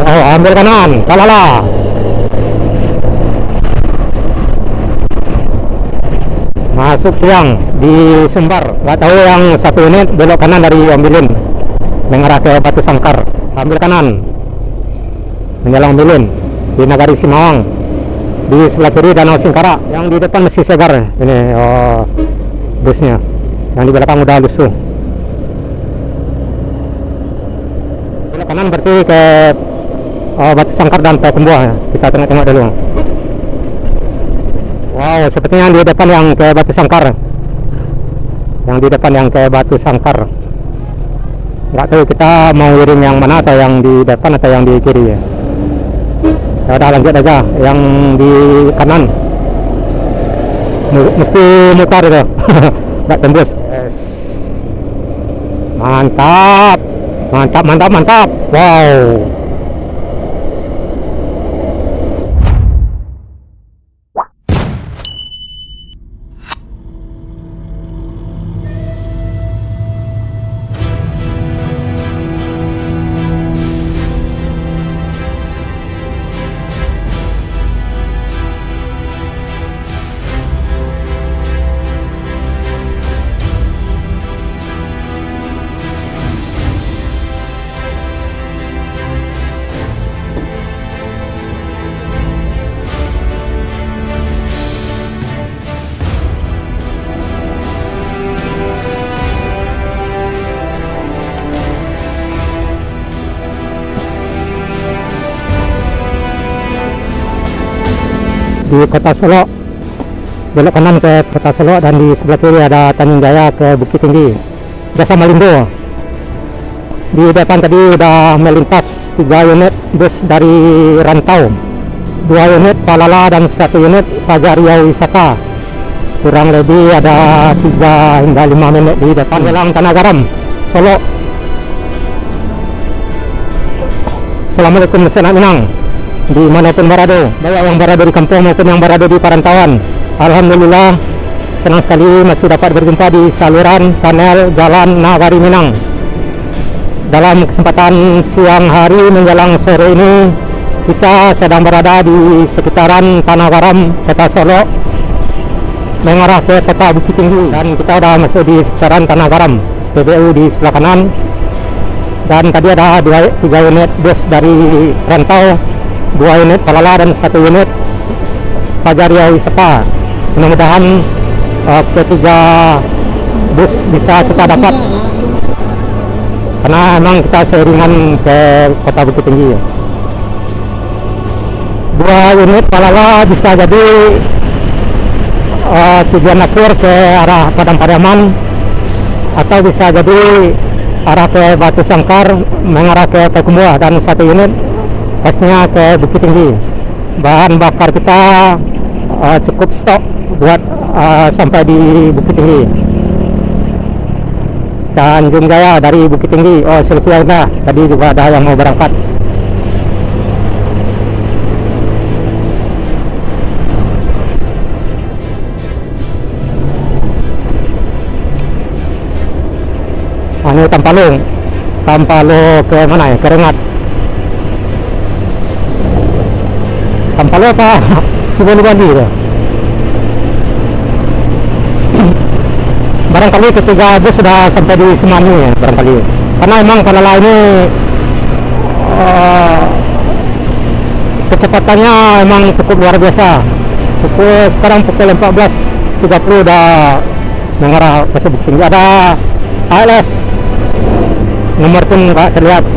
Oh, ambil kanan, kalala. Masuk siang di Sumbar. Nggak tahu yang satu unit belok kanan dari Ombilin mengarah ke Batu Sangkar. Ambil kanan menjelang Ombilin di Nagari Simawang. Di sebelah kiri Danau Singkara. Yang di depan masih segar ini busnya. Yang di belakang udah lusuh. Belok kanan berarti ke Batu Sangkar dan Payakumbuh. Kita tengok-tengok dulu. Wow, sepertinya yang di depan yang ke Batu Sangkar. Yang di depan yang ke Batu Sangkar. Nggak tahu kita mau kirim yang mana, atau yang di depan atau yang di kiri ya. Ya udah, lanjut aja yang di kanan. Mesti mutar itu. Nggak tembus. Yes. Mantap. Mantap, mantap, mantap. Wow. Di Kota Solo, belok kanan ke Kota Solo, dan di sebelah kiri ada Tanjung Jaya ke Bukit Tinggi, Desa Malindo. Di depan tadi udah melintas 3 unit bus dari Rantau, 2 unit Palala dan 1 unit Fajaria Wisata. Kurang lebih ada 3 hingga 5 menit di depan Gelang Tanah Garam, Solo. Assalamualaikum Senak Minang, dimanapun berada, baik yang berada di kampung maupun yang berada di perantauan. Alhamdulillah, senang sekali masih dapat berjumpa di saluran channel Jalan Nagari Minang. Dalam kesempatan siang hari menjelang sore ini, kita sedang berada di sekitaran Tanah Garam, Kota Solo, mengarah ke Kota Bukit Tinggi, dan kita sudah masuk di sekitaran Tanah Garam. SPBU di sebelah kanan, dan tadi ada 3 unit bus dari Rantau, 2 unit Palala dan 1 unit Fajaria Wisata. Mudah-mudahan ketiga bus bisa kita dapat, karena memang kita seiringan ke Kota Bukit Tinggi. 2 unit Palala bisa jadi tujuan akhir ke arah Padang Pariaman, atau bisa jadi arah ke Batu Sangkar mengarah ke Payakumbuh, dan 1 unit pastinya ke Bukit Tinggi. Bahan bakar kita cukup stok buat sampai di Bukit Tinggi. Tanjung Jaya dari Bukit Tinggi, Sylvia Indah, tadi juga ada yang mau berangkat. Ini Tampalo ke mana ya? Ke Rengat. Tampalo apa? Subang-Bandi itu. Barangkali ketiga bus sudah sampai di Semanu ya, barangkali. Karena memang Palala ini kecepatannya memang cukup luar biasa. Sekarang pukul 14.30 udah mengarah ke Bukit Tinggi. Ada ALS, nomor pun nggak terlihat.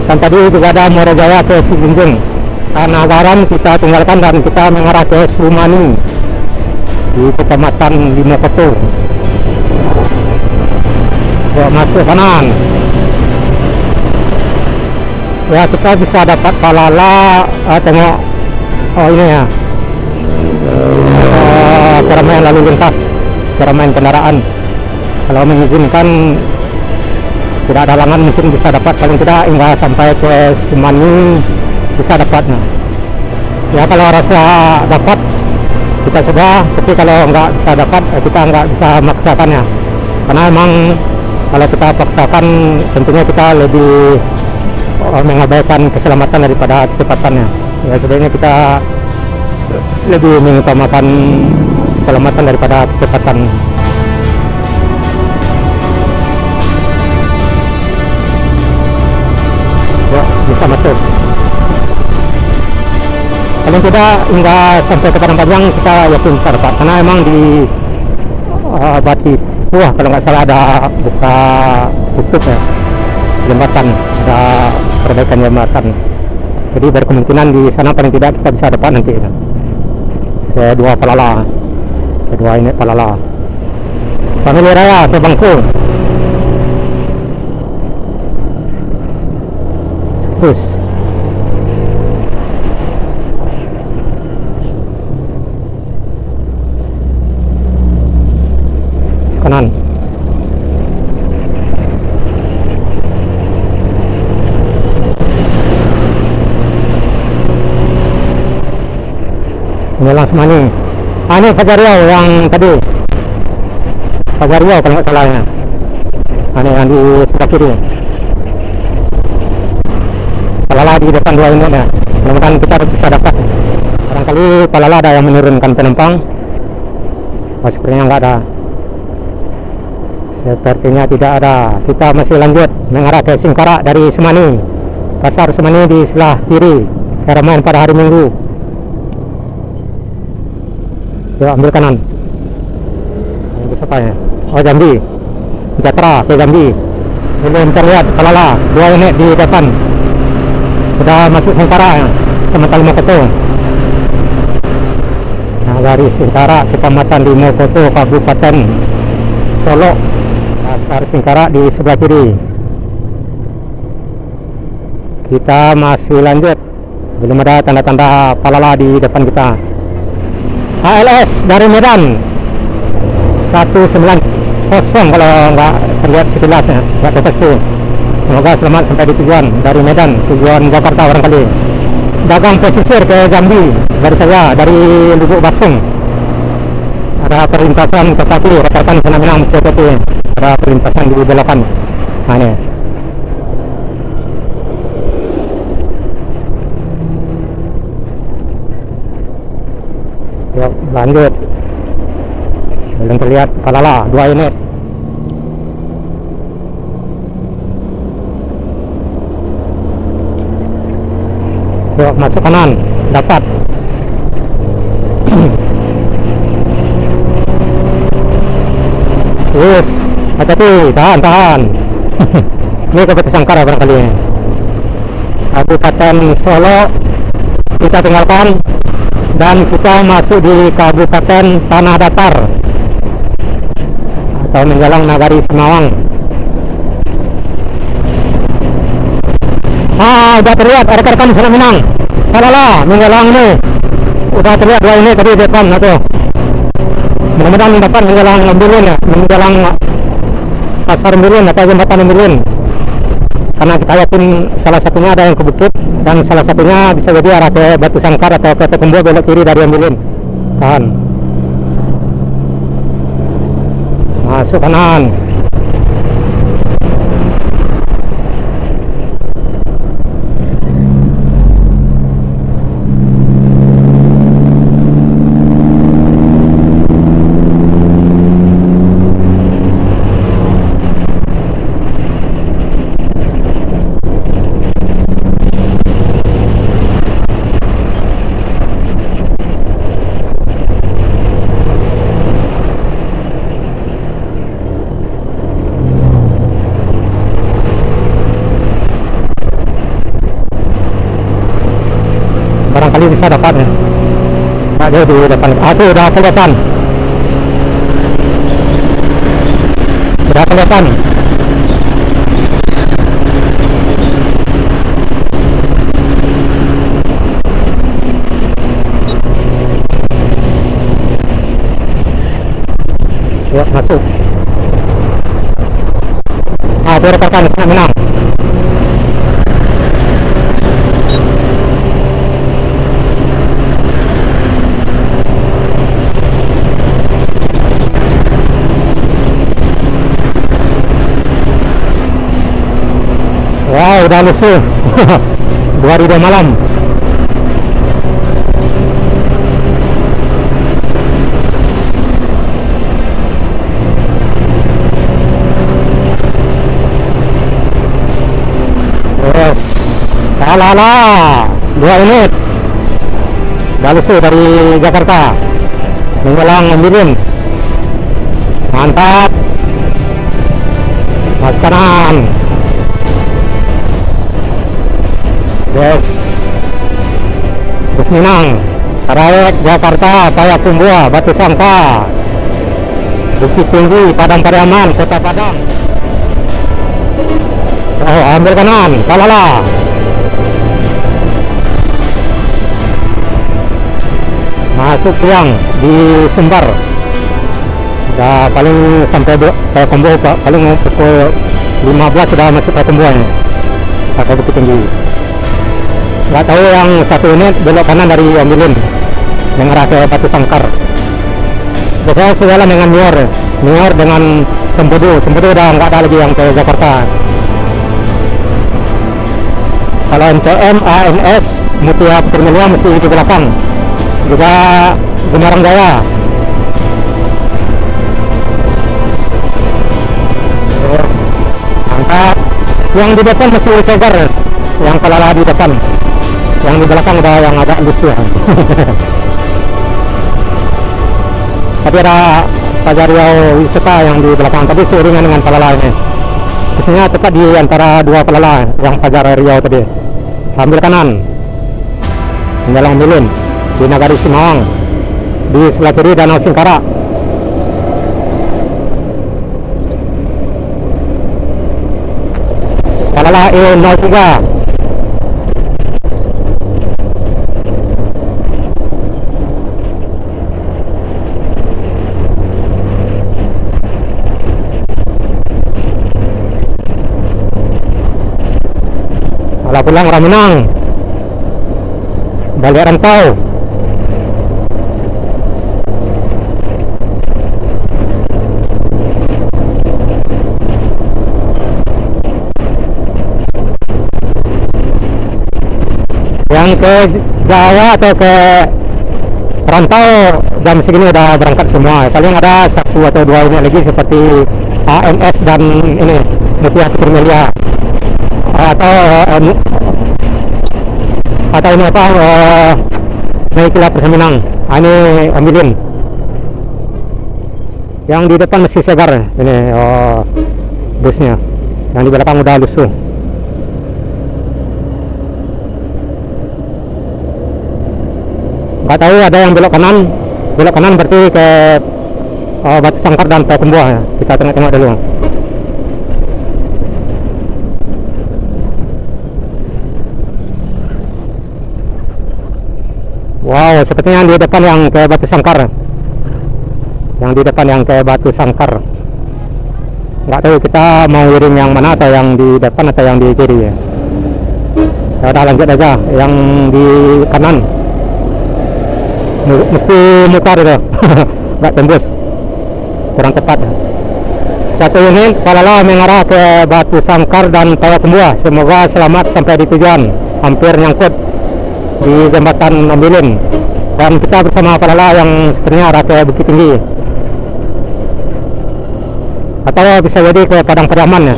Dan tadi juga ada Muara Jaya ke Sijunjung. Tanah Garam kita tinggalkan dan kita mengarah ke Sumani di Kecamatan Limokoto. Masuk kanan. Ya, kita bisa dapat Palala. Tengok, ini ya, keramaian lalu lintas, keramaian kendaraan. Kalau mengizinkan, tidak ada halangan, mungkin bisa dapat, paling tidak hingga sampai ke Sumani bisa dapatnya. Ya, kalau rasa dapat kita sudah, tapi kalau nggak bisa dapat, kita nggak bisa memaksakannya, karena memang kalau kita paksakan tentunya kita lebih mengabaikan keselamatan daripada kecepatannya. Ya sebenarnya kita lebih mengutamakan keselamatan daripada kecepatan. Ya, bisa masuk. Paling tidak hingga sampai ke Padang Panjang kita yakin bisa dapat, karena emang di Bati Puah kalau nggak salah ada buka tutup ya jembatan, ada perbaikan jembatan. Jadi berkemungkinan di sana paling tidak kita bisa dapat nanti ya. Kedua Palala, kedua ini Palala. Family Raya ke Bangku. Terus kanan. Menjelang Semani. Ini Fajar Riau yang tadi. Fajar Riau kalau nggak salahnya. Ini yang di sebelah kiri. Palala di depan dua ini ya. Mudah-mudahan kita bisa dapat. Barangkali Palala ada yang menurunkan penumpang. Oh, sepertinya nggak ada. Sepertinya tidak ada. Kita masih lanjut mengarah ke Singkarak dari Semani. Pasar Semani di sebelah kiri. Keramaian pada hari Minggu. Yuk ambil kanan. Ini siapa ya? Oh, Jambi. Jatra ke Jambi. Belum terlihat Palala. Dua unit di depan. Sudah masuk Singkarak ya. Kecamatan Limokoto. Nah, dari Singkarak, Kecamatan Limokoto, Kabupaten Solo. Pasar Singkarak di sebelah kiri. Kita masih lanjut. Belum ada tanda-tanda Palala di depan kita. ALS dari Medan 190 kalau nggak terlihat sekilas ya, nggak terlepas itu. Semoga selamat sampai di tujuan dari Medan, tujuan Jakarta barangkali. Dagang pesisir ke Jambi dari saya, dari Lubuk Basung. Ada perlintasan tetapi rekan-rekan sana Minang mesti hati-hati. Ada perlintasan di belakang. Nah ini. Yuk lanjut. Belum terlihat Palala, 2 unit. Yuk masuk kanan, dapat. Yes, hati-hati, tahan. Ini Kabupaten Sangkara barangkali ini. Kabupaten Solo kita tinggalkan dan kita masuk di Kabupaten Tanah Datar atau menjelang Nagari Semawang. Udah terlihat rekan-rekan sana Minang. Palala menjelang ini. Udah terlihat 2 ini tadi depan atau. Mudah-mudahan dapat menjelang Mbilun ya, menjelang pasar Mbilun atau jembatan Mbilun. Karena kita yakin salah satunya ada yang ke Bukit dan salah satunya bisa jadi arah ke Batu Sangkar atau ke Petumbuh belok kiri dari Mbilun. Tahan. Masuk kanan. Barangkali bisa dapat ya. Ada di depan. Itu udah kelihatan. Udah kelihatan. Yuk masuk. Itu rekan-rekan sana Minang. Wow, udah udah lusuh. 2 hari 2 malam. Yes, ala 2 unit udah lusuh dari Jakarta mengulang Ambilin. Mantap, mas kanan. Yes, Bus Minang, Karawek, Jakarta, Payakumbuh, Batu Sangka, Bukit Tinggi, Padang Pariaman, Kota Padang. Oh, ambil kanan, kalala. Masuk siang di Sumbar. Udah paling sampai Payakumbuh, paling pukul 15 sudah masuk Payakumbuh ini. Pakai Bukit Tinggi. Nggak tahu yang satu unit belok kanan dari Ambilin mengarah ke Batu Sangkar. Biasanya segala dengan Nior dengan Sembodo udah nggak ada lagi yang ke Jakarta. Kalau NTM, ANS, Mutia Purmelia masih di belakang. Juga Gemarang Jaya. Terus mantap. Yang di depan masih segar, yang kalala di depan. Yang di belakang udah yang agak lusuh. Tapi ada Fajar Riau Wisata yang di belakang, tadi seiringan dengan kalala ini. Biasanya tepat di antara 2 kalala yang Fajar Riau tadi. Ambil kanan, menjalan Ambilin di Nagari Simawang, di sebelah kiri Danau Singkara. Kalala E03. Pulang Raminang, balik rantau. Yang ke Jawa atau ke rantau jam segini udah berangkat semua. Paling ada 1 atau 2 unit lagi seperti ANS dan ini Mutia Purmelia. Atau ini apa, naik kilat Perseminang. Ini Ambilin. Yang di depan masih segar ini busnya. Yang di belakang udah lusuh. Nggak tahu ada yang belok kanan berarti ke Batu Sangkar dan Payakumbuh ya. Kita tengok dulu. Wow, sepertinya yang di depan yang ke Batu Sangkar. Yang di depan yang ke Batu Sangkar. Nggak tahu kita mau wiring yang mana, atau yang di depan atau yang di kiri ya. Ya udah lanjut aja. Yang di kanan mesti mutar itu. Nggak tembus. Kurang tepat. Satu unit kalala mengarah ke Batu Sangkar dan Payakumbuh. Semoga selamat sampai di tujuan. Hampir nyangkut di jembatan Ambilin, dan kita bersama kalala yang sebenarnya arah ke Bukit Tinggi, atau bisa jadi ke Padang Pariaman ya.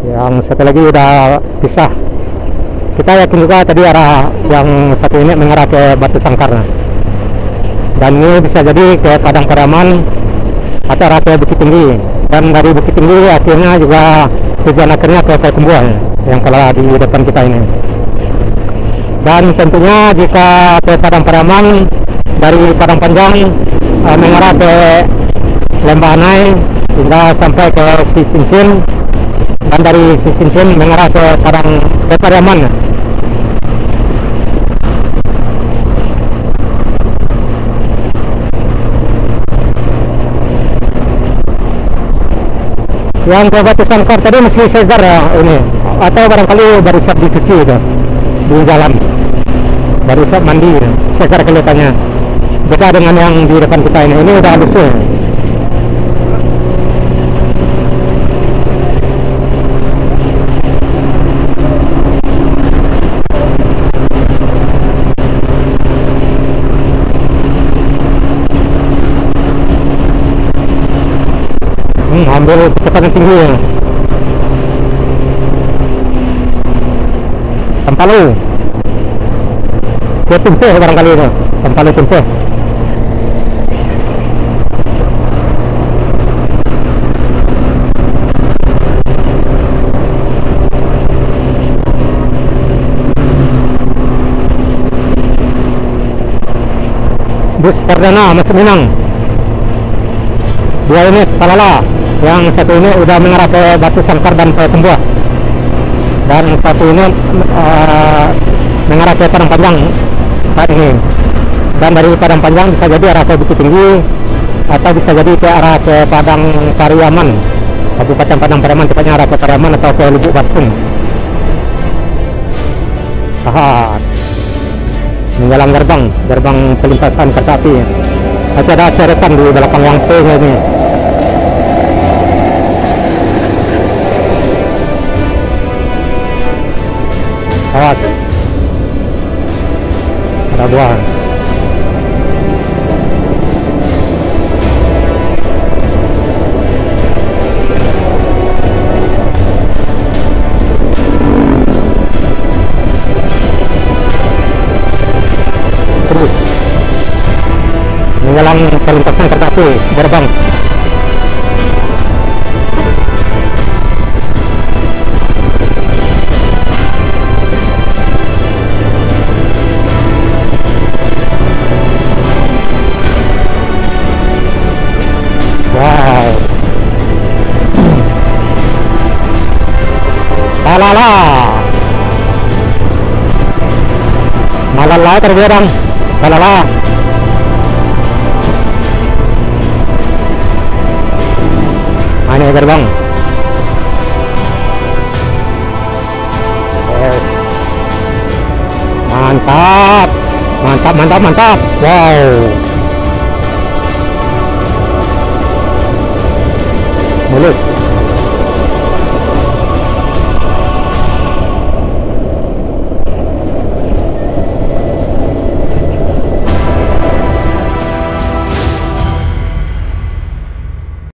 Yang satu lagi udah pisah. Kita yakin juga tadi arah yang satu ini mengarah ke Batu Sangkar, dan ini bisa jadi ke Padang Pariaman atau arah ke Bukit Tinggi, dan dari Bukit Tinggi akhirnya juga tujuan akhirnya ke Payakumbuh yang kalau di depan kita ini. Dan tentunya jika ke Padang Pariaman dari Padang Panjang mengarah ke Lembah Anai hingga sampai ke Si Cincin, dan dari Si Cincin mengarah ke Pariaman. Yang ke Batu Sangkar tadi masih segar ya ini, atau barangkali baru siap dicuci itu di jalan, baru siap mandi, segar kelihatannya. Beda dengan yang di depan kita ini udah lusuh. Ambil kecepatan tinggi. Tempalu. Dia tumpeh barangkali itu. Tempalu tumpeh. Bus perdana masuk Minang. 2 unit Palala, yang satu unit udah mengarah ke Batu Sangkar dan ke Tembuah, dan satu unit mengarah ke Padang Panjang saat ini. Dan dari Padang Panjang bisa jadi arah ke Bukit Tinggi atau bisa jadi ke arah ke Padang Pariaman, Kabupaten Padang Pariaman, tepatnya arah ke Pariaman atau ke Lubuk Basung. Menjalan gerbang pelintasan kereta api. Ada coretan di belakang yang P ini. Awas, ada buah. Terus menjalan perlintasan kereta api gerbang. Wow, Malala terberang, Malala. Ini gerbang. Yes. Mantap. Wow. Mulus.